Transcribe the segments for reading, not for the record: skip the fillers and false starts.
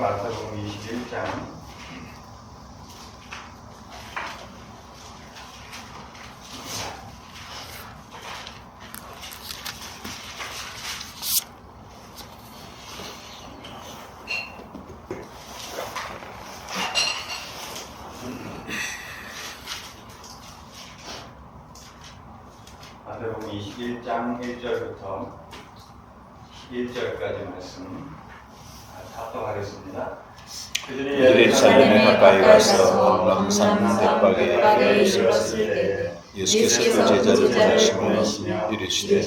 마태복음 21장 마태복음 21장 1절부터 11절까지 말씀 합독하겠습니다. 그들이 예루살렘에 가까이 가서 람산 대박에 이르렀을 때 예수께서 그 제자를 보내시며 이르시되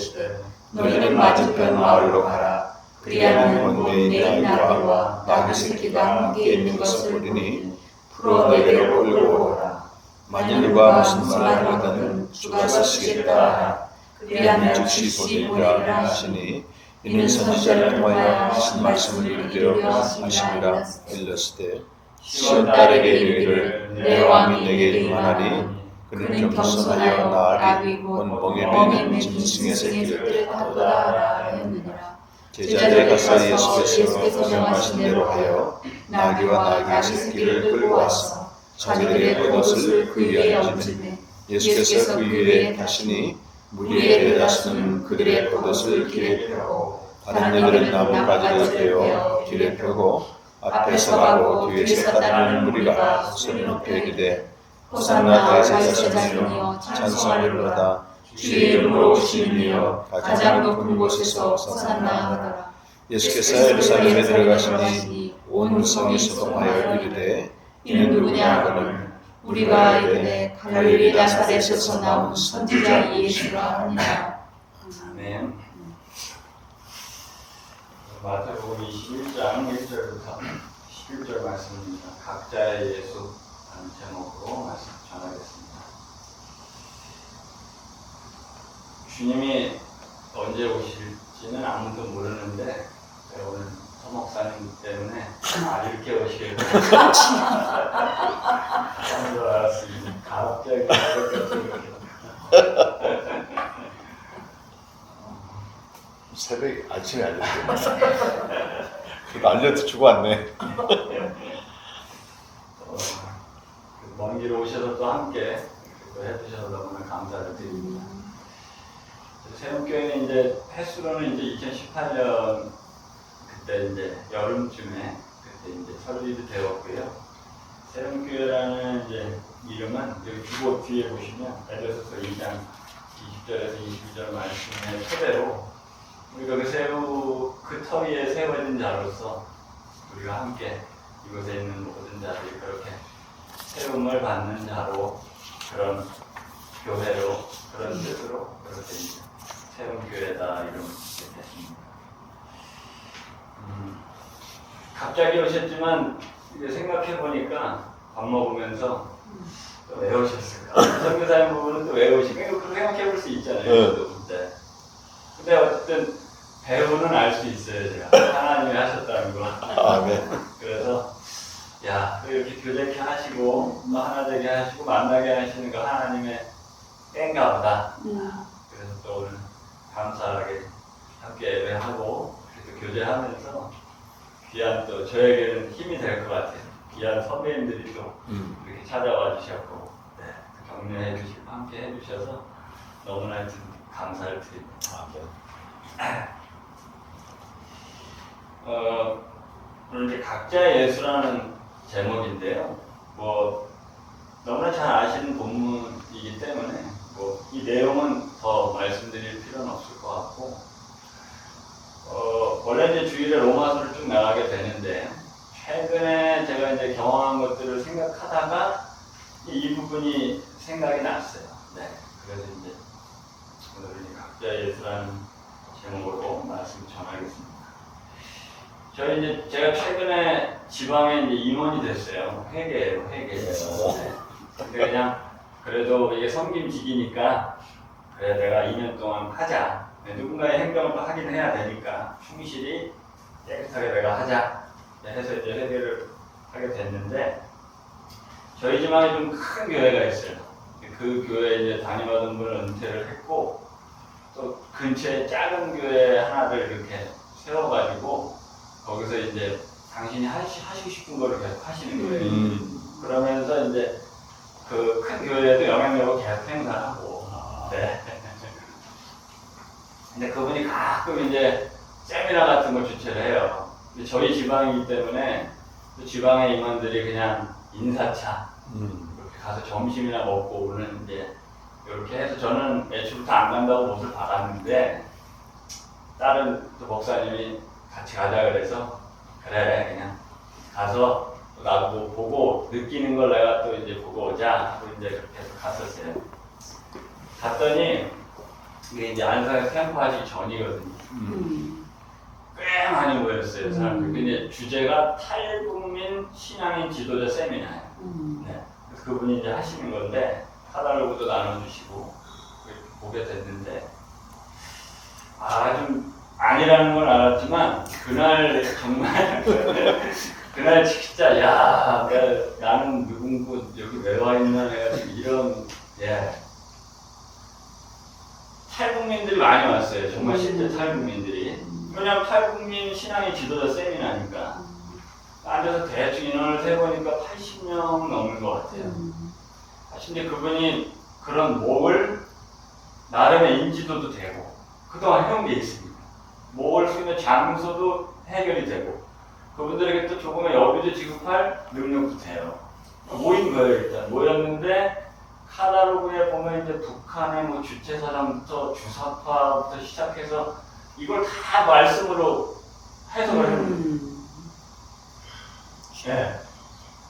너희는 맞은편 마을로 가라. 그리하면 본네인 나귀와 나귀 새끼가 함께 있는 것을 보리니 풀어 내게로 끌고 오라. 만일 누가 무슨 말을 하거든 주가 쓰시겠다 하라. 그리하면 즉시 보내리라 하시니 이는 선지자를 통하여 하신 말씀을 이루려 하심이라. 일렀을 때 시온 딸에게 이르기를 내 왕이 내게 임하나니 그는 겸손하여 나귀 곧 멍에 매는 짐승의 새끼를 타도다 하였느니라. 제자들이 가서 예수께서 명하신 대로 하여 나귀와 나귀의 새끼를 끌고 와서 자기들의 겉옷을 그 위에 얹으매 예수께서 그 위에 타시니 무리에 대다수는 그들의 겉옷을 길에 펴고 다른 이들은 나뭇가지를 베어 길에 펴고 앞에서 가고 뒤에서 따르는 무리가 소리 높여 이르되 호산나 다윗의 자손이여 찬송을 받아 주의 이름으로 오시는 이여 가장 높은 곳에서 호산나 하더라. 예수께서 예루살렘에 들어가시니 온 성이 소동하여 이르되 이는 누구냐 하거늘 우리가 이르되 갈릴리 나사렛에서 나온 선지자 예수라 하니라. 아멘. 마태복음 21장 1절부터 11절 말씀입니다. 각자의 예수 하는 제목으로 말씀 전하겠습니다. 주님이 언제 오실지는 아무도 모르는데 오늘 서 목사님 때문에 이렇게 오시길 하는 줄 알았습니다. 갑자기 새벽 아침에 알렸어요. 그거 알려주고 왔네. 먼 길 오셔서 또 함께 해주셔서 너무나 감사를 드립니다. 세움교회는 이제 횟수로는 이제 2018년 그때 이제 여름쯤에 그때 이제 설립이 되었고요. 세움교회라는 이제 이름은 여기 주보 뒤에 보시면 에베소서 2장 20절에서 22절 말씀의 토대로 우리가 그 터 위에 세워진 자로서 우리가 함께 이곳에 있는 모든 자들이 그렇게 세움을 받는 자로 그런 교회로 그런 뜻으로 그렇게 이제 세움교회다 이름을 짓게 됐습니다. 갑자기 오셨지만 이제 생각해 보니까 밥 먹으면서 또 왜 오셨을까? 선교사님 부분은 또 왜 오실까? 그렇게 생각해 볼 수 있잖아요. 근데 어쨌든 배우는 알 수 있어요. 제가 하나님이 하셨다는 거. 아멘. 그래서 또 이렇게 교제케 하시고 또 하나 되게 하시고 만나게 하시는 거 하나님의 땐가 보다. 그래서 또 오늘 감사하게 함께 예배하고 또 교제하면서 귀한 또 저에게는 힘이 될 것 같아요. 귀한 선배님들이 또 이렇게 찾아와 주셨고 격려해 주시고 함께 해주셔서 너무나 감사를 드립니다. 아멘. 오늘 이제 각자의 예수라는 제목인데요. 너무나 잘 아시는 본문이기 때문에 이 내용은 더 말씀드릴 필요는 없을 것 같고, 원래 이제 주일에 로마서를 쭉 나가게 되는데 최근에 제가 이제 경험한 것들을 생각하다가 이 부분이 생각이 났어요. 그래서 이제 오늘 각자의 예수라는 제목으로 말씀 전하겠습니다. 저희 이제 제가 최근에 지방에 이제 임원이 됐어요. 회계예요, 회계. 근데 그냥 그래도 이게 섬김직이니까 그래 내가 2년 동안 하자. 누군가의 행정을 또 하긴 해야 되니까 충실히 깨끗하게 내가 하자 해서 이제 회계를 하게 됐는데 저희 지방에 좀 큰 교회가 있어요. 그 교회에 이제 담임하던 분을 은퇴를 했고 또 근처에 작은 교회 하나를 이렇게 세워가지고 거기서 이제 당신이 하시고 싶은 거를 계속 하시는 거예요. 그러면서 이제 그 큰 교회에도 영향력을 계속 행사하고. 네. 근데 그분이 가끔 이제 세미나 같은 걸 주최를 해요. 근데 저희 지방이기 때문에 또 지방의 임원들이 그냥 인사차 이렇게 가서 점심이나 먹고 오는 이제 이렇게 해서 저는 애초부터 안 간다고 못을 박았는데 다른 또 목사님이 같이 가자 그래서 그래 그냥 가서 나도 뭐 보고 느끼는 걸 내가 또 이제 보고 오자 하고 이제 그렇게 해서 갔었어요. 갔더니 이게 이제 안산에서 캠프하기 전이거든요. 꽤 많이 모였어요 사람들. 근데 주제가 탈북민 신앙인 지도자 세미나예요. 네. 그래서 그분이 이제 하시는 건데 카달로그도 나눠주시고 보게 됐는데 좀 아니라는 걸 알았지만 그날 정말 그날 진짜 나는 누군고 여기 왜 와 있나 내가 지금 이런 탈북민들이 많이 왔어요. 정말 실제 탈북민들이. 왜냐면 탈북민 신앙의 지도자 세미나니까 앉아서 대충 인원을 세보니까 80명 넘는 것 같아요. 근데 그분이 그런 목을 나름의 인지도도 되고 그동안 해온 게 있습니다. 목을 쓰는 장소도 해결이 되고 그분들에게 또 조금의 여비도 지급할 능력도 돼요. 모인 거예요. 일단 모였는데 카달로그에 보면 이제 북한의 뭐 주체사상부터 주사파부터 시작해서 이걸 다 말씀으로 해석을 해요. 네.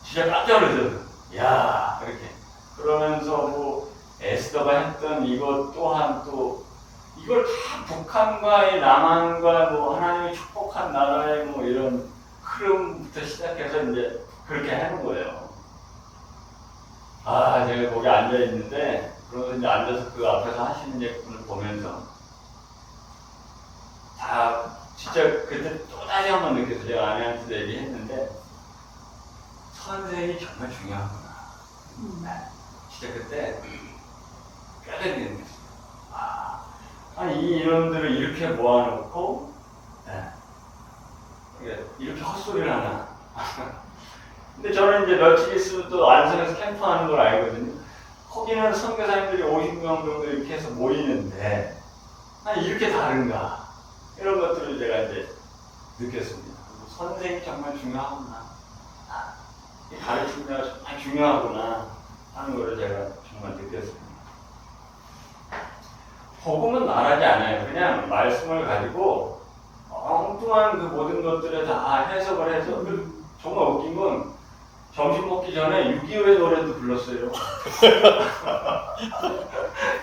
진짜 깜짝 놀랐어요. 야, 이렇게. 그러면서 뭐 에스더가 했던 이것 또한 또 이걸 다 북한과의 남한과 뭐 하나님이 축복한 나라의 뭐 이런 흐름부터 시작해서 이제 그렇게 하는 거예요. 제가 거기 앉아 있는데 그러면서 이제 앉아서 그 앞에서 하시는 분을 보면서 진짜 그때 또 다시 한번 느꼈어요. 제가 아내한테도 얘기했는데 선생이 정말 중요하구나. 진짜 그때 뼈대기 느꼈어요. 이 이론들을 이렇게 모아놓고 이렇게 헛소리를 하나. 근데 저는 이제 며칠 있으면 또 안산에서 캠프하는 걸 알거든요. 거기는 선교사님들이 50명 정도 이렇게 해서 모이는데 이렇게 다른가. 이런 것들을 제가 이제 느꼈습니다. 선생이 정말 중요하구나. 가르치는 데가 정말 중요하구나 하는 것을 제가 정말 느꼈습니다. 복음은 말하지 않아요. 그냥 말씀을 가지고 엉뚱한 그 모든 것들을 다 해석을 해서 정말 웃긴 건 점심 먹기 전에 6.25의 노래도 불렀어요.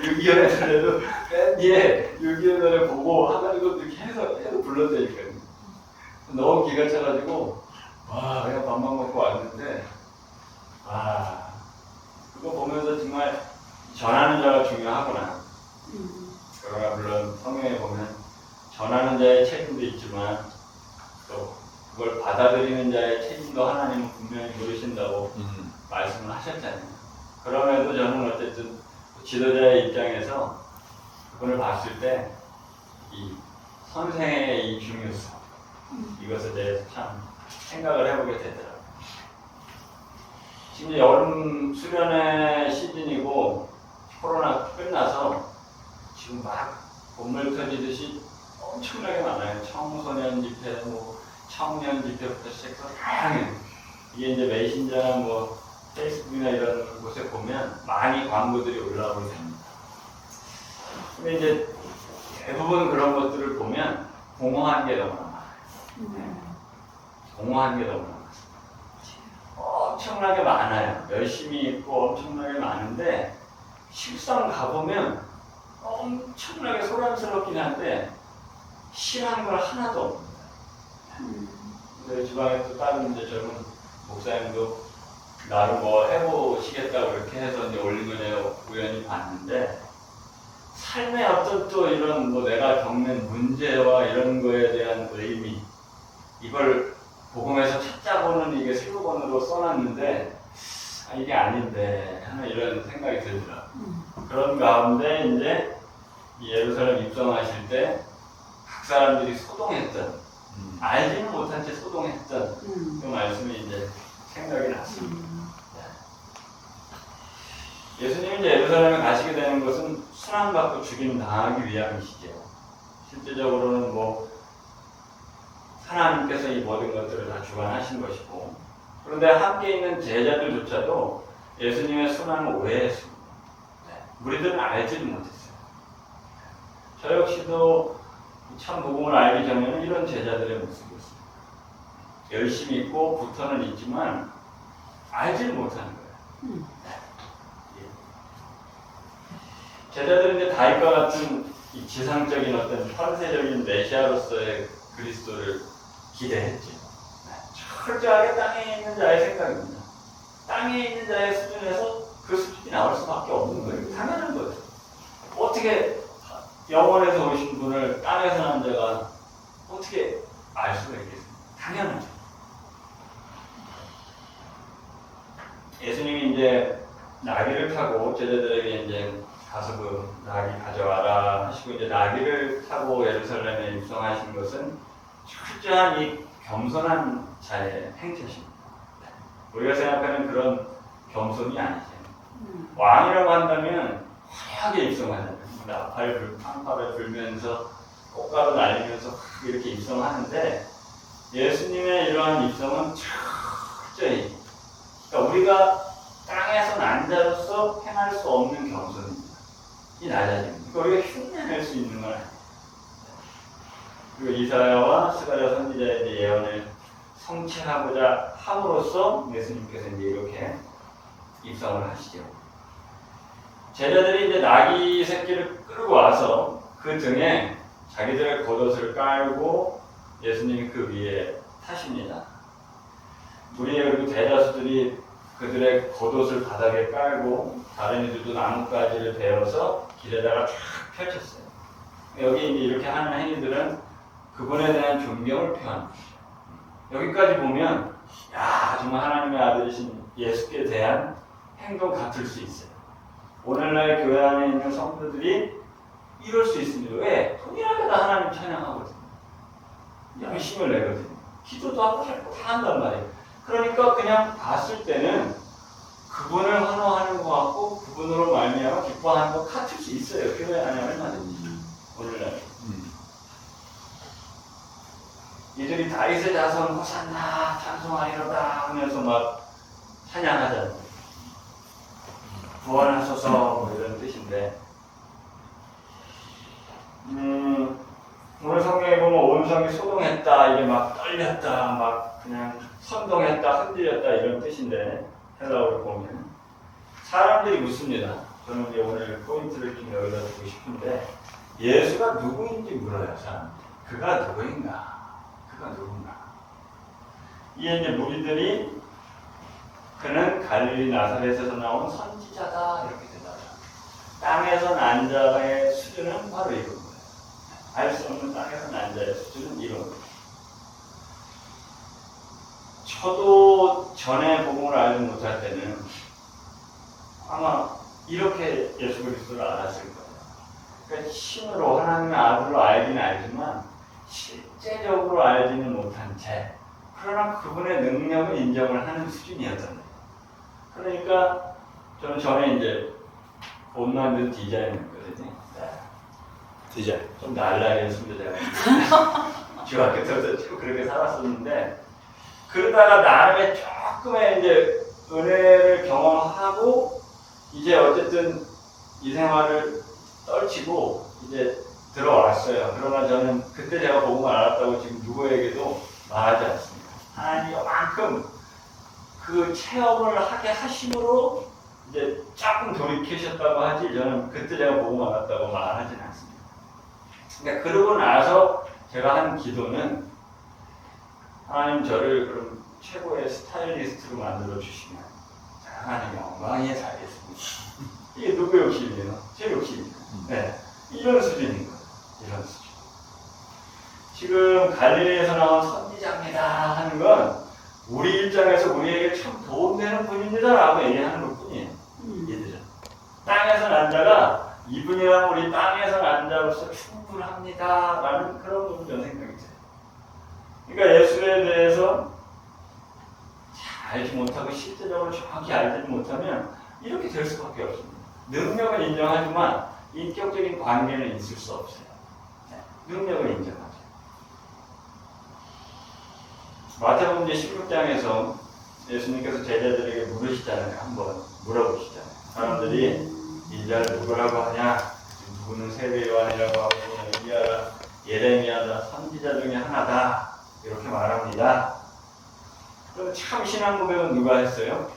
6.25의 노래도 맨 뒤에 6.25 노래 보고 하가지고 이렇게 해서 불렀다니까요. 너무 기가 차가지고 내가 밥만 먹고 왔는데 그거 보면서 정말 전하는 자가 중요하구나. 그러나 물론 성경에 보면 전하는 자의 책임도 있지만 또 그걸 받아들이는 자의 책임도 하나님은 분명히 물으신다고 말씀을 하셨잖아요. 그럼에도 저는 어쨌든 지도자의 입장에서 그분을 봤을 때 이 선생의 이 중요성 이것에 대해서 참 생각을 해보게 되더라고요. 지금 여름 수련회 시즌이고 코로나 끝나서 지금 막 건물 터지듯이 엄청나게 많아요. 청소년 집회, 뭐 청년 집회부터 시작해서 다양해요. 이게 이제 메신저나 뭐 페이스북이나 이런 곳에 보면 많이 광고들이 올라오게 됩니다. 근데 이제 대부분 그런 것들을 보면 공허한 게 너무나 많아요. 공허한 게 너무나 많아요. 엄청나게 많아요. 열심히 있고 엄청나게 많은데 실상 가보면 엄청나게 소란스럽긴 한데 실한 걸 하나도 없습니다. 저희 지방에 또 다른 이제 젊은 목사님도 나름 뭐 해보시겠다고 이렇게 해서 이제 올린 거 내가 우연히 봤는데 삶의 어떤 또 이런 뭐 내가 겪는 문제와 이런 거에 대한 의미 이걸 복음에서 찾자고는 이게 슬로건으로 써놨는데 이게 아닌데 하는 이런 생각이 들더라고요. 그런 가운데 이제 예루살렘 입성하실 때 각 사람들이 소동했던 알지는 못한 채 소동했던 그 말씀이 이제 생각이 났습니다. 예수님이 이제 예루살렘에 가시게 되는 것은 순환받고 죽임 당하기 위함이시죠. 실제적으로는 뭐 하나님께서 이 모든 것들을 다 주관하신 것이고, 그런데 함께 있는 제자들조차도 예수님의 순환을 오해했습니다. 우리들은 알지를 못했어요. 저 역시도 참 복음을 알기 전에는 이런 제자들의 모습이었어요. 열심히 있고 부터는 있지만 알지를 못하는 거예요. 제자들은 이제 다윗과 같은 이 지상적인 어떤 현세적인 메시아로서의 그리스도를 기대했죠. 철저하게 땅에 있는 자의 생각입니다. 땅에 있는 자의 수준에서 그 수준이 나올 수밖에 없는 거예요. 당연한 거예요. 어떻게 영원에서 오신 분을 땅에서 난 자가 어떻게 알 수가 있겠습니까? 당연하죠. 예수님이 이제 나귀를 타고 제자들에게 이제 가서 그 나귀 가져와라 하시고 이제 나귀를 타고 예루살렘에 입성하신 것은 철저한 이 겸손한 자의 행태십니다. 우리가 생각하는 그런 겸손이 아니죠. 왕이라고 한다면 화려하게 입성하잖아요. 나팔을 불면서 꽃가루 날리면서 이렇게 입성하는데 예수님의 이러한 입성은 철저히, 그러니까 우리가 땅에서 난 자로서 행할 수 없는 겸손입니다. 이 낮아짐입니다. 그러니까 우리가 흉내낼 수 있는 건 아니에요. 그리고 이사야와 스가랴 선지자의 예언을 성취하고자 함으로써 예수님께서 이제 이렇게 입성을 하시죠. 제자들이 이제 나귀 새끼를 끌고 와서 그 등에 자기들의 겉옷을 깔고 예수님이 그 위에 타십니다. 무리의 그리고 대다수들이 그들의 겉옷을 바닥에 깔고 다른 이들도 나뭇가지를 베어서 길에다가 쫙 펼쳤어요. 여기 이제 이렇게 하는 행위들은 그분에 대한 존경을 표하는 것이죠. 여기까지 보면 야 정말 하나님의 아들이신 예수께 대한 행동 같을 수 있어요. 오늘날 교회 안에 있는 성도들이 이럴 수 있습니다. 왜? 동일하게 다 하나님 찬양하거든요. 열심을 내거든요. 기도도 하고 할 거 다 한단 말이에요. 그러니까 그냥 봤을 때는 그분을 환호하는 것 같고 그분으로 말미암아 기뻐하는 것 같을 수 있어요. 교회 안에 얼마든지. 오늘날 이들이 다윗의 자손 호산나 찬송하리로다 하면서 막 찬양하잖아요. 구원하소서 뭐 이런 뜻인데 오늘 성경에 보면 온 성이 소동했다, 이게 막 떨렸다, 막 그냥 선동했다, 흔들렸다 이런 뜻인데 헬라어를 보면 사람들이 묻습니다. 저는 이제 오늘 포인트를 좀 여기다 두고 싶은데 예수가 누구인지 물어요. 사람. 그가 누구인가? 그가 누군가? 이에 이제 무리들이 그는 갈릴리 나사렛에서 나온 선지자다 이렇게 대답해요. 땅에서 난 자의 수준은 바로 이런 거예요. 알 수 없는 땅에서 난 자의 수준은 이런 거예요. 저도 전에 복음을 알지 못할 때는 아마 이렇게 예수 그리스도를 알았을 거예요. 그러니까 신으로 하나님의 아들로 알기는 알지만 실제적으로 알지는 못한 채 그러나 그분의 능력을 인정을 하는 수준이었던 거예요. 그러니까 저는 전에 이제 옷 만든 디자이너거든요. 디자인. 좀 날라리였습니다. 제가 중학교 때부터 쭉 그렇게 살았었는데 그러다가 나름의 조금의 이제 은혜를 경험하고 이제 어쨌든 이 생활을 떨치고 이제 들어왔어요. 그러나 저는 그때 제가 복음을 알았다고 지금 누구에게도 말하지 않습니다. 하나님이 이만큼 그 체험을 하게 하심으로 이제 조금 돌이키셨다고 하지 저는 그때 제가 복음 알았다고 말하지는 않습니다. 그러니까 그러고 나서 제가 한 기도는 하나님 저를 그럼 최고의 스타일리스트로 만들어 주시면 하나님 영광에 살겠습니다. 이게 누구 욕심이에요? 제 욕심입니다. 네, 이런 수준인 거예요. 이런 수준. 지금 갈릴리에서 나온 선지자입니다 하는 건 우리 입장에서 우리에게 참 도움되는 분입니다 라고 얘기하는 것 뿐이에요. 얘들은 땅에서 난 자가 이분이랑 우리 땅에서 난 자로서 충분합니다 라는 그런 부분 저는 생각이 들어요. 그러니까 예수에 대해서 잘 알지 못하고 실제적으로 정확히 알지 못하면 이렇게 될 수밖에 없습니다. 능력은 인정하지만 인격적인 관계는 있을 수 없어요. 능력을 인정하죠. 마태복음 16장에서 예수님께서 제자들에게 물으시잖아요. 한번 물어보시잖아요. 사람들이 인자를 누구라고 하냐? 누구는 세례 요한이라고 하고 누구는 엘리야라, 예레미야다, 선지자 중에 하나다 이렇게 말합니다. 그럼 참 신앙 고백은 누가 했어요?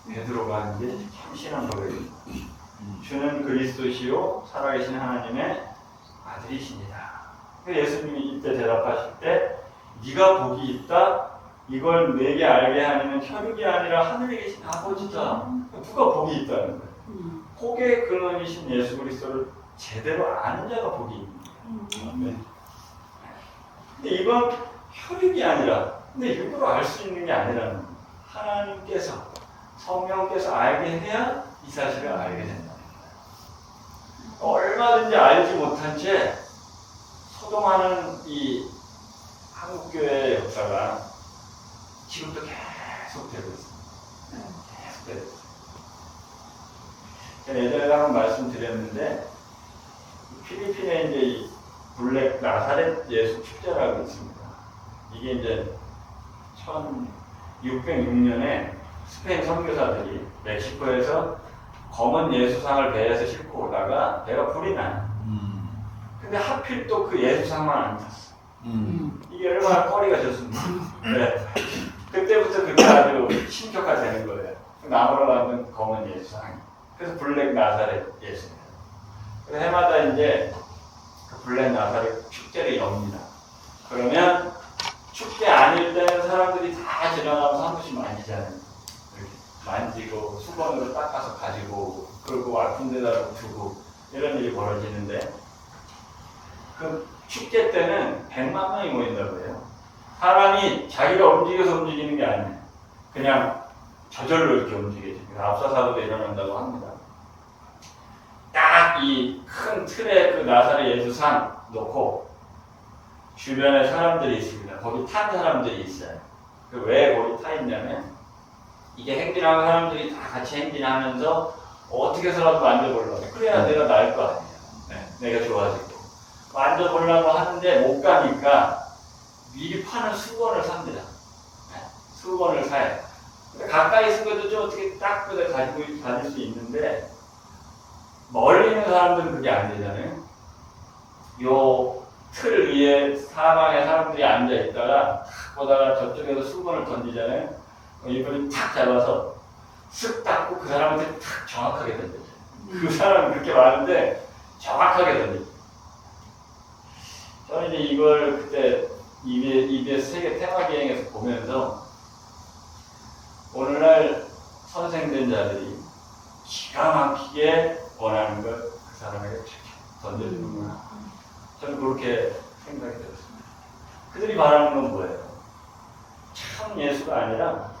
베드로가 한 게 참 신앙 고백입니다. 주는 그리스도시요 살아계신 하나님의 아들이십니다. 예수님이 이때 대답하실 때 네가 복이 있다. 이걸 내게 알게 하는 혈육이 아니라 하늘에 계신 아버지다. 누가 복이 있다는 거예요. 복의 근원이신 예수 그리스도를 제대로 아는 자가 복이 있는 거예요. 근데 이건 혈육이 아니라, 근데 육으로 알 수 있는 게 아니라는 거예요. 하나님께서, 성령께서 알게 해야 이 사실을 알게 된다. 얼마든지 알지 못한 채 소동하는 이 한국교회의 역사가 지금도 계속 되고 있습니다. 계속 되고 있습니다. 제가 예전에 한번 말씀드렸는데 필리핀에 이제 이 블랙 나사렛 예수 축제라고 있습니다. 이게 이제 1606년에 스페인 선교사들이 멕시코에서 검은 예수상을 배에서 싣고 오다가 배가 불이 나요. 근데 하필 또 그 예수상만 안 탔어. 이게 얼마나 꺼리가 좋습니까? 네. 그때부터 그게 아주 신격화되는 거예요. 나무로 만든 검은 예수상. 그래서 블랙 나사렛 예수입니다. 그래서 해마다 이제 그 블랙 나사렛 축제를 엽니다. 그러면 축제 아닐 때는 사람들이 다 지나가면서 한 번씩 만지잖아요. 이렇게 만지고 수건으로 닦아서 가지고 그리고 아픈 데다 두고 이런 일이 벌어지는데 그 축제 때는 100만 명이 모인다고 해요. 사람이 자기가 움직여서 움직이는 게 아니에요. 그냥 저절로 이렇게 움직여져요. 압사사고도 일어난다고 합니다. 딱 이 큰 틀에 그 나사렛 예수상 놓고 주변에 사람들이 있습니다. 거기 탄 사람들이 있어요. 왜 거기 타 있냐면 이게 행진하는 사람들이 다 같이 행진하면서 어떻게 해서라도 만져보려고 그래야 내가 나을 거 아니에요. 네, 내가 좋아지고 만져보려고 하는데 못 가니까 미리 파는 수건을 삽니다. 네, 수건을 사요. 가까이 있는 것도 좀 어떻게 딱 가질 수 있는데 멀리 있는 사람들은 그게 안 되잖아요. 요 틀 위에 사방에 사람들이 앉아 있다가 탁 보다가 저쪽에서 수건을 던지잖아요. 이분이 탁 잡아서 쓱 닦고 그 사람한테 탁 정확하게 던져요. 그 사람은 그렇게 많은데 정확하게 던져요. 저는 이제 이걸 그때 EBS 세계 테마기행에서 보면서 오늘날 선생된 자들이 기가 막히게 원하는 걸 그 사람에게 던져주는구나. 저는 그렇게 생각이 들었습니다. 그들이 바라는 건 뭐예요? 참 예수가 아니라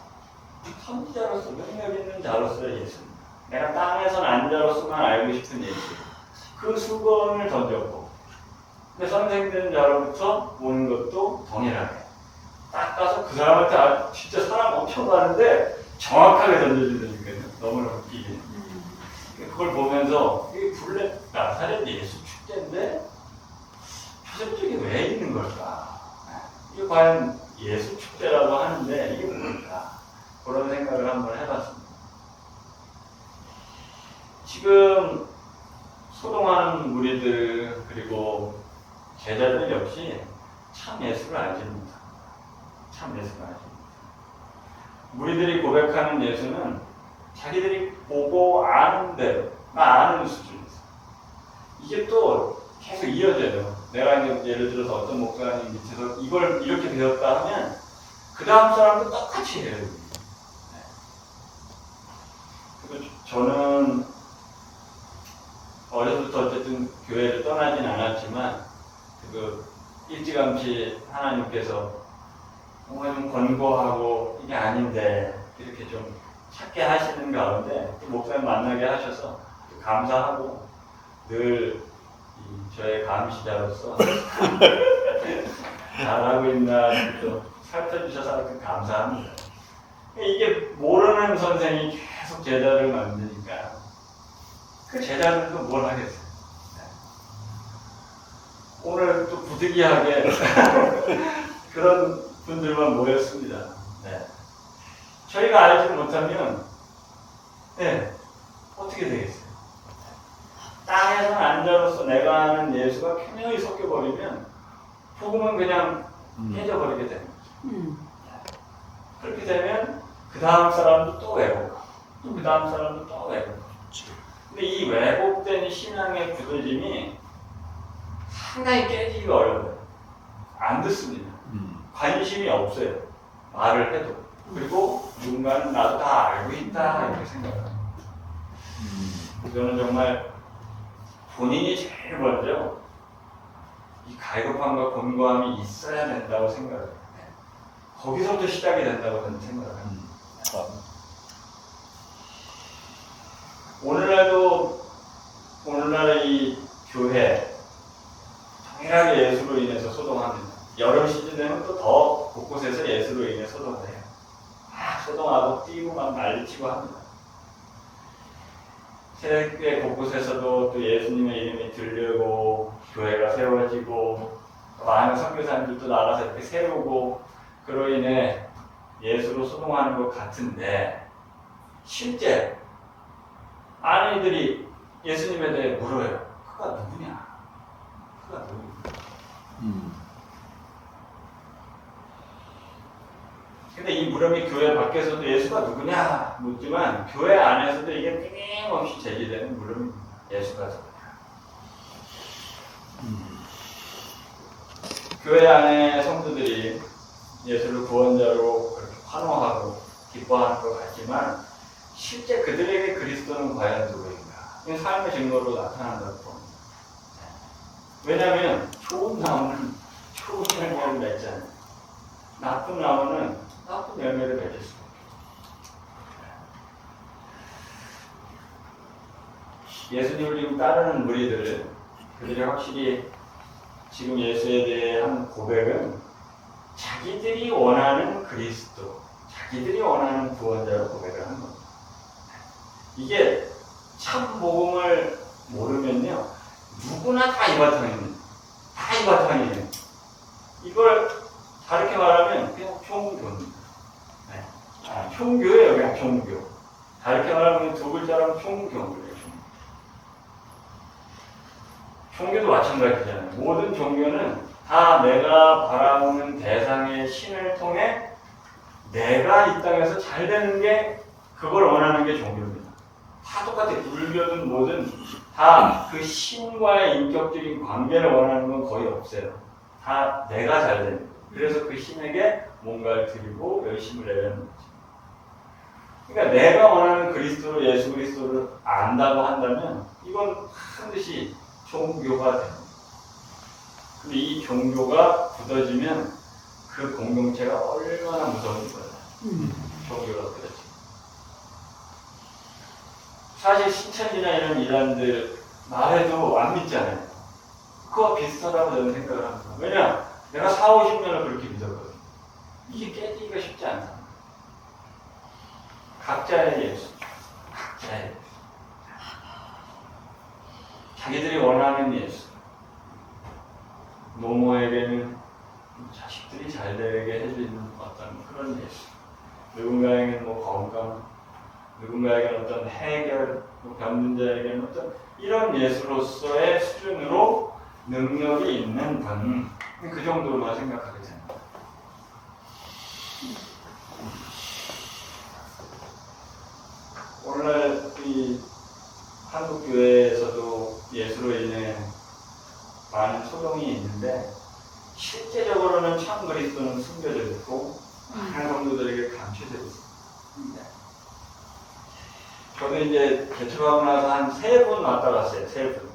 선지자로서 능력 있는 자로서의 예수입니다. 내가 땅에 선 안자로서만 알고 싶은 예수. 그 수건을 던졌고 근데 선생된 자로부터 오는 것도 동일하게 닦아서 그 사람한테 진짜 사람 엄청 많은데 정확하게 던져주는 거예요. 너무나 웃기게. 그걸 보면서 이게 블랙 나사렛 예수 축제인데 표적적이 왜 있는 걸까? 이게 과연 예수 축제라고 하는데 이게 뭘까? 그런 생각을 한번 해봤습니다. 지금 소동하는 무리들 그리고 제자들 역시 참 예수를 알지 못합니다. 참 예수를 알지 못합니다. 무리들이 고백하는 예수는 자기들이 보고 아는 대로, 아는 수준에서 이게 또 계속 이어져요. 내가 이제 예를 들어서 어떤 목사님 밑에서 이걸 이렇게 배웠다 하면 그 다음 사람도 똑같이 해요. 그리고 저는 어려서부터 어쨌든 교회를 떠나진 않았지만 그 일찌감치 하나님께서 뭔가 좀 권고하고 이게 아닌데 이렇게 좀 찾게 하시는 가운데 목사님 만나게 하셔서 감사하고 늘 저의 감시자로서 잘하고 있나 또 살펴주셔서 하여튼 감사합니다. 이게 모르는 선생이 계속 제자를 만드니까 그 제자들도 뭘 하겠어요. 오늘 또 부득이하게 그런 분들만 모였습니다. 네. 저희가 알지 못하면 어떻게 되겠어요? 땅에서 난자로서 내가 아는 예수가 균형이 섞여버리면 복음은 그냥 깨져버리게 됩니다. 그렇게 되면 그 다음 사람도 또 왜곡하고 또 그 다음 사람도 또 왜곡하고. 근데 이 왜곡된 신앙의 굳어짐이 상당히 깨지기가 어려워요. 안 듣습니다. 관심이 없어요. 말을 해도. 그리고 누군가는 나도 다 알고 있다 이렇게 생각합니다. 저는 정말 본인이 제일 먼저 이 갈급함과 곤고함이 있어야 된다고 생각해요. 거기서부터 시작이 된다고 저는 생각합니다. 오늘날의 이 교회 당연하게 예수로 인해서 소동합니다. 여름 시즌 되면 또 더 곳곳에서 예수로 인해 소동을 해요. 소동하고 뛰고 막 난리치고 합니다. 세계 곳곳에서도 또 예수님의 이름이 들리고 교회가 세워지고 많은 선교사님들도 나가서 이렇게 세우고 그로 인해 예수로 소동하는 것 같은데 실제 많은 이들이 예수님에 대해 물어요. 그가 누구냐? 그가 누구냐? 근데 이 물음이 교회 밖에서도 예수가 누구냐 묻지만 교회 안에서도 이게 끊임없이 제기되는 물음입니다. 예수가 누구냐? 교회 안에 성도들이 예수를 구원자로 그렇게 환호하고 기뻐하는 것 같지만 실제 그들에게 그리스도는 과연 누구인가? 이 삶의 증거로 나타난다고 봅니다. 왜냐하면 좋은 나무는 좋은 열매를 맺잖아요. 나쁜 나무는 나쁜 열매를 맺을 수가 없죠. 예수님을 지금 따르는 무리들, 그들이 확실히 지금 예수에 대해 한 고백은 자기들이 원하는 그리스도, 자기들이 원하는 구원자로 고백을 하는 겁니다. 이게 참 복음을 모르면요, 누구나 다 이바탕입니다. 다 이바탕이에요. 이걸 다르게 말하면 그냥 종교입니다. 종교예요, 그냥 종교. 다르게 말하면 두 글자로 종교예요. 종교도 마찬가지잖아요. 모든 종교는 다 내가 바라보는 대상의 신을 통해 내가 이 땅에서 잘 되는 게 그걸 원하는 게 종교입니다. 다 똑같아요. 불교든 뭐든 다 그 신과의 인격적인 관계를 원하는 건 거의 없어요. 다 내가 잘 되는 거예요. 그래서 그 신에게 뭔가를 드리고 열심을 내려는 거죠. 그러니까 내가 원하는 그리스도로 예수 그리스도를 안다고 한다면 이건 반드시 종교가 됩니다. 근데 이 종교가 굳어지면 그 공동체가 얼마나 무서운 거예요. 종교가 굳어지면. 사실 신천지나 이런 이단들 말해도 안 믿잖아요. 그거와 비슷하다고 저는 생각을 합니다. 왜냐? 내가 4, 50년을 그렇게 믿었거든요. 이게 깨지기가 쉽지 않다. 각자의 예수. 각자의 예수. 자기들이 원하는 예수. 모모에게는 자식들이 잘 되게 해주는 어떤 그런 예수. 누군가에게는 뭐 건강, 누군가에게는 어떤 해결, 병든 자에게는 어떤 이런 예수로서의 수준으로 능력이 있는 분. 그 정도로만 생각하게 됩니다. 오늘날 이 한국 교회에서도 예수로 인해 많은 소동이 있는데 실제적으로는 참 그리스도는 숨겨져 있고 많은 성도들에게 감춰져 있습니다. 저도 이제 개척하고 나서 한 3분 왔다 갔어요. 3분.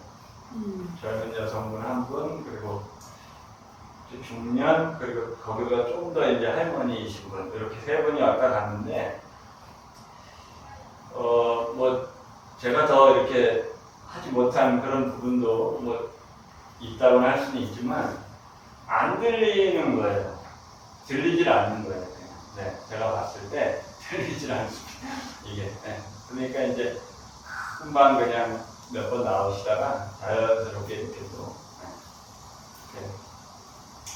젊은 여성분 1분, 그리고 중년, 그리고 거기가 좀 더 이제 할머니이신 분, 이렇게 3분이 왔다 갔는데, 뭐, 제가 더 이렇게 하지 못한 그런 부분도 뭐, 있다고는 할 수는 있지만, 안 들리는 거예요. 들리질 않는 거예요. 그냥. 네, 제가 봤을 때 들리질 않습니다. 이게. 네. 그러니까 이제 금방 그냥 몇 번 나오시다가 자연스럽게 이렇게 또 이렇게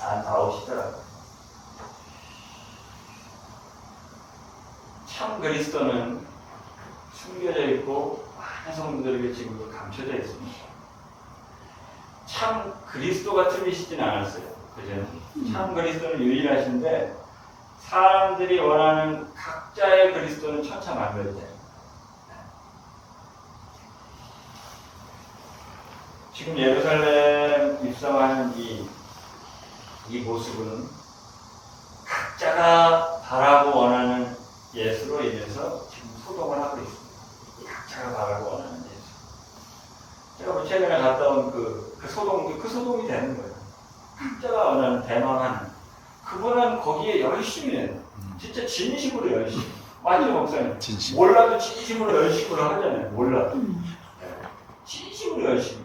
안 나오시더라고요. 참 그리스도는 숨겨져 있고 많은 성도들에게 지금도 감춰져 있습니다. 참 그리스도가 틀리시진 않았어요. 그죠? 참 그리스도는 유일하신데 사람들이 원하는 각자의 그리스도는 천차만별이잖아요. 지금 예루살렘 입성하는 이 모습은 각자가 바라고 원하는 예수로 인해서 지금 소동을 하고 있습니다. 각자가 바라고 원하는 예수. 제가 최근에 갔다 온 그 소동이 되는 거예요. 각자가 원하는 대망하는. 그분은 거기에 열심히 해요. 진짜 진심으로 열심히. 맞죠, 목사님? 진심. 몰라도 진심으로 열심으로 하잖아요. 몰라도. 진심으로 열심히.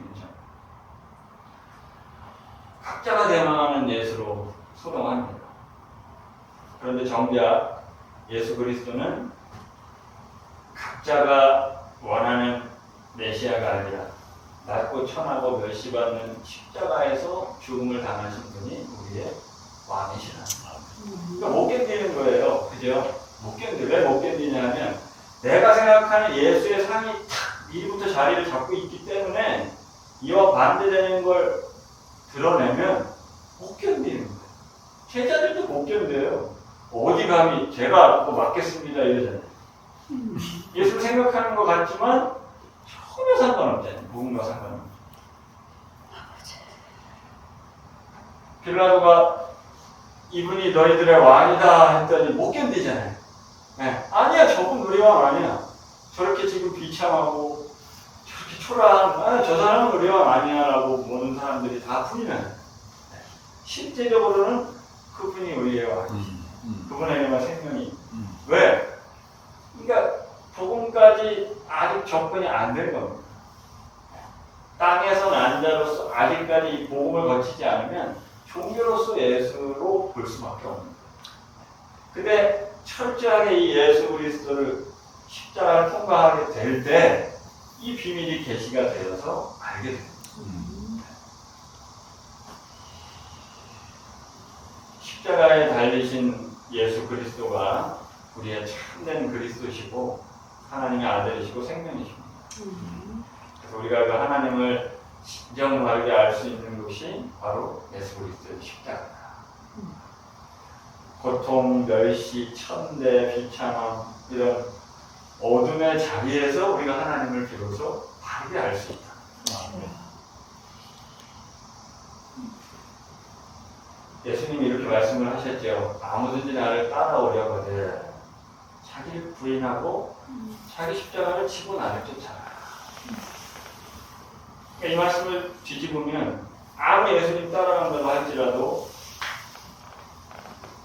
각자가 대망하는 예수로 소동합니다. 그런데 정작 예수 그리스도는 각자가 원하는 메시아가 아니라 낮고 천하고 멸시받는 십자가에서 죽음을 당하신 분이 우리의 왕이시라. 그러니까 못 견디는 거예요. 그죠? 못 견디. 왜 못 견디냐 하면 내가 생각하는 예수의 상이 탁 미리부터 자리를 잡고 있기 때문에 이와 반대되는 걸 드러내면 못 견디는 거예요. 제자들도 못 견뎌요. 어디 감히 제가 뭐 맡겠습니다 이러잖아요. 예수를 생각하는 것 같지만 전혀 상관없잖아요. 누군가 상관없죠. 빌라도가 이분이 너희들의 왕이다 했더니 못 견디잖아요. 네. 아니야, 저분 우리 왕 아니야. 저렇게 지금 비참하고 저렇게 초라한, 저 사람은 우리 왕 아니야 라고 보는 사람들이 다 불이 나요. 네. 실제적으로는 그분이 우리의 왕이죠. 그분에게만 생명이. 왜? 그러니까 복음까지 아직 접근이 안 된 겁니다. 땅에서 난 자로서 아직까지 이 복음을 거치지 않으면 종교로서 예수로 볼 수밖에 없는 거예요. 근데 철저하게 이 예수 그리스도를 십자가를 통과하게 될 때 이 비밀이 계시가 되어서 알게 됩니다. 십자가에 달리신 예수 그리스도가 우리의 참된 그리스도시고 하나님의 아들이시고 생명이십니다. 그래서 우리가 그 하나님을 진정 바르게 알 수 있는 것이 바로 예수 그리스도의 십자가다. 고통, 멸시, 천대, 비참함 이런 어둠의 자리에서 우리가 하나님을 비로소 바르게 알 수 있다. 예수님이 이렇게 말씀을 하셨죠. 아무든지 나를 따라오려거든 자기를 부인하고 자기 십자가를 지고 나를 쫓아라. 이 말씀을 뒤집으면 아무리 예수님 따라간다고 할지라도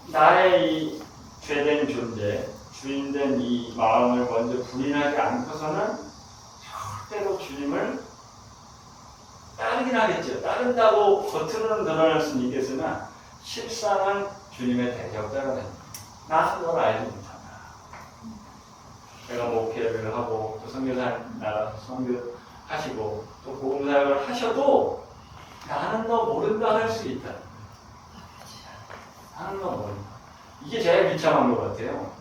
나의 이 죄된 존재, 주인된 이 마음을 먼저 부인하지 않고서는 절대로 주님을 따르긴 하겠죠. 따른다고 겉으로는 드러날 수는 있겠으나 실상은 주님의 대적자가 됩니다. 나는 널 알지 못한다. 제가 목회를 하고 또 선교사 나가서 선교하시고 또 복음사역을 하셔도 나는 너 모른다 할 수 있다. 나는 너 모른다. 이게 제일 비참한 것 같아요.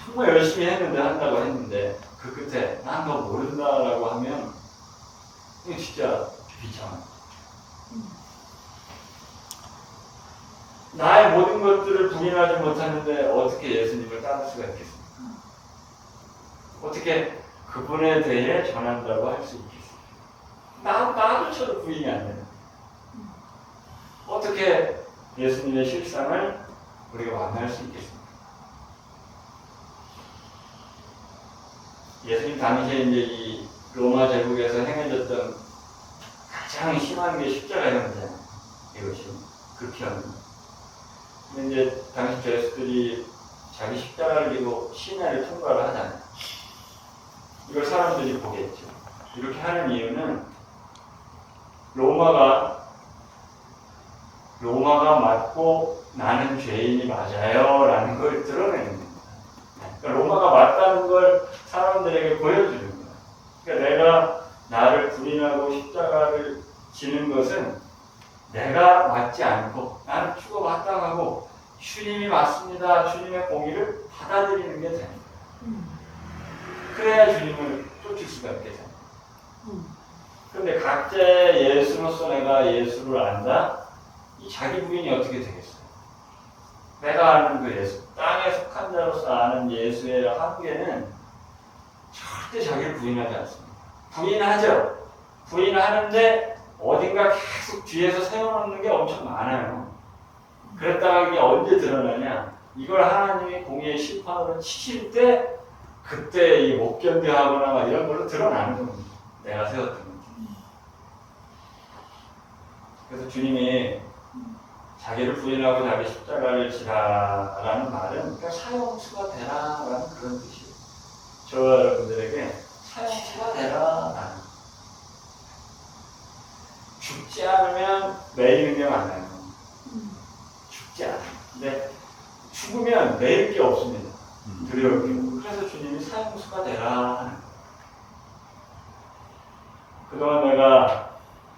정말 열심히 했는데 한다고 했는데 그 끝에 난 너 모른다라고 하면 이거 진짜 비참한 거죠. 나의 모든 것들을 부인하지 못하는데 어떻게 예수님을 따를 수가 있겠습니까? 어떻게 그분에 대해 전한다고 할 수 있겠습니까? 나조차도 부인이 안 되는. 어떻게 예수님의 실상을 우리가 만날 수 있겠습니까? 예수님 당시에 이제 이 로마 제국에서 행해졌던 가장 심한 게 십자가 형제잖아요. 이것이 극형. 근데 이제 당시 죄수들이 자기 십자가를 지고 시내를 통과를 하잖아요. 이걸 사람들이 보겠죠. 이렇게 하는 이유는 로마가 로마가 맞고 나는 죄인이 맞아요 라는 걸 드러내는 겁니다. 그러니까 로마가 맞다는 걸 사람들에게 보여주는 거예요. 그러니까 내가 나를 부인하고 십자가를 지는 것은 내가 맞지 않고 나는 죽어 마땅하고 주님이 맞습니다. 주님의 공의를 받아들이는 게 됩니다. 그래야 주님을 쫓을 수가 있게 됩니다. 그런데 각자의 예수로서 내가 예수를 안다? 이 자기 부인이 어떻게 되겠어요? 내가 아는 그 예수, 땅에 속한 자로서 아는 예수의 한계는 절대 자기를 부인하지 않습니다. 부인하죠. 부인하는데 어딘가 계속 뒤에서 세워놓는 게 엄청 많아요. 그랬다가 이게 언제 드러나냐? 이걸 하나님이 공의의 심판으로 치실 때 그때 이 못 견뎌하거나 막 이런 걸로 드러나는 겁니다. 내가 세웠던 것. 그래서 주님이 자기를 부인하고 자기 십자가를 지라라는 말은 그러니까 사형수가 되라라는 그런 뜻이에요. 저와 여러분들에게 사형수가 되라라는. 죽지 않으면 매일 능력 안 나요. 죽지 않아요. 근데 죽으면 매일 게 없습니다. 두려울 게. 그래서 주님이 사형수가 되라. 그동안 내가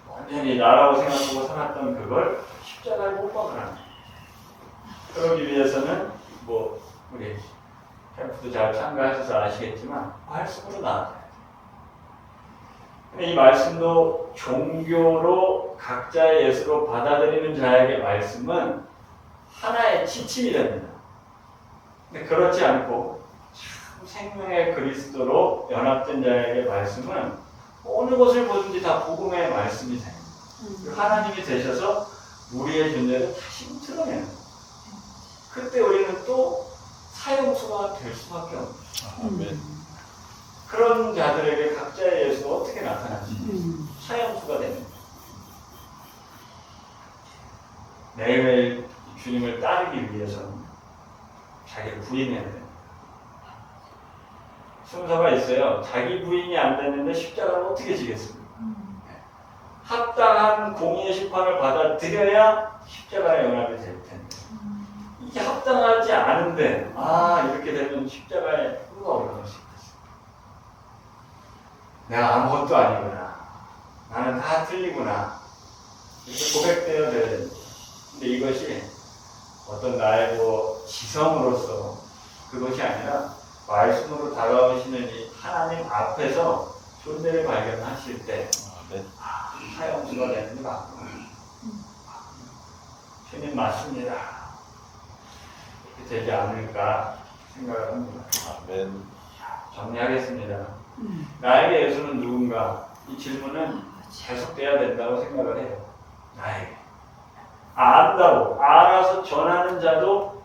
완전히 나라고 생각하고 살았던 그걸 십자가에 못 박으라. 그러기 위해서는 뭐 우리 캠프도 잘 참가하셔서 아시겠지만 말씀으로 나아가야 돼요. 근데 이 말씀도 종교로 각자의 예수로 받아들이는 자에게 말씀은 하나의 지침이 됩니다. 근데 그렇지 않고 참 생명의 그리스도로 연합된 자에게 말씀은 어느 것을 보든지 다 복음의 말씀이 돼요. 하나님이 되셔서 우리의 존재를 다시 드러내는 거예요. 그때 우리는 또 사형수가 될 수밖에 없어요. 아멘. 그런 자들에게 각자의 예수가 어떻게 나타나지? 사형수가 되는 거예요. 매일매일 주님을 따르기 위해서는 자기를 부인해야 돼요. 순서가 있어요. 자기 부인이 안 됐는데 십자가를 어떻게 지겠습니까? 합당한 공의의 심판을 받아들여야 십자가에 연합이 될 텐데 이게 합당하지 않은데 이렇게 되면 십자가에 누가 올라갈 수 있겠어요? 내가 아무것도 아니구나. 나는 다 틀리구나. 이렇게 고백되어야 되는데 근데 이것이 어떤 나의 뭐 지성으로서 그것이 아니라 말씀으로 다가오시는 이 하나님 앞에서 존재를 발견하실 때 사형수가 되는 게 맞구나. 주님 맞습니다. 이렇게 되지 않을까 생각을 합니다. 아멘. 정리하겠습니다. 나에게 예수는 누군가? 이 질문은 계속돼야 된다고 생각을 해요. 나에게. 안다고 알아서 전하는 자도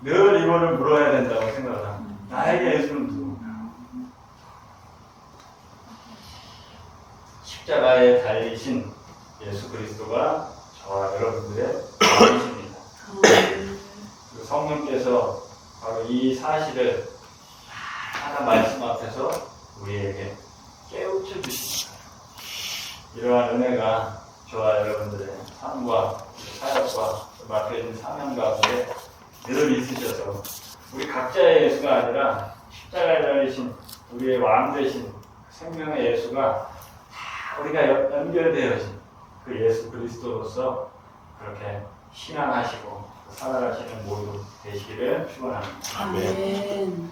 늘 이거를 물어야 된다고 생각을 합니다. 나에게 예수는 누군가? 십자가에 달리신 예수 그리스도가 저와 여러분들의 왕이십니다. 그 성령께서 바로 이 사실을 하나 말씀 앞에서 우리에게 깨우쳐 주십니다. 이러한 은혜가 저와 여러분들의 삶과 사역과 맡겨진 사명 가운데 늘 있으셔서 우리 각자의 예수가 아니라 십자가에 달리신 우리의 왕 되신 생명의 예수가 다 우리가 연결되어진 그 예수 그리스도로서 그렇게 신앙하시고 살아가시는 모두 되시기를 축원합니다. 아멘.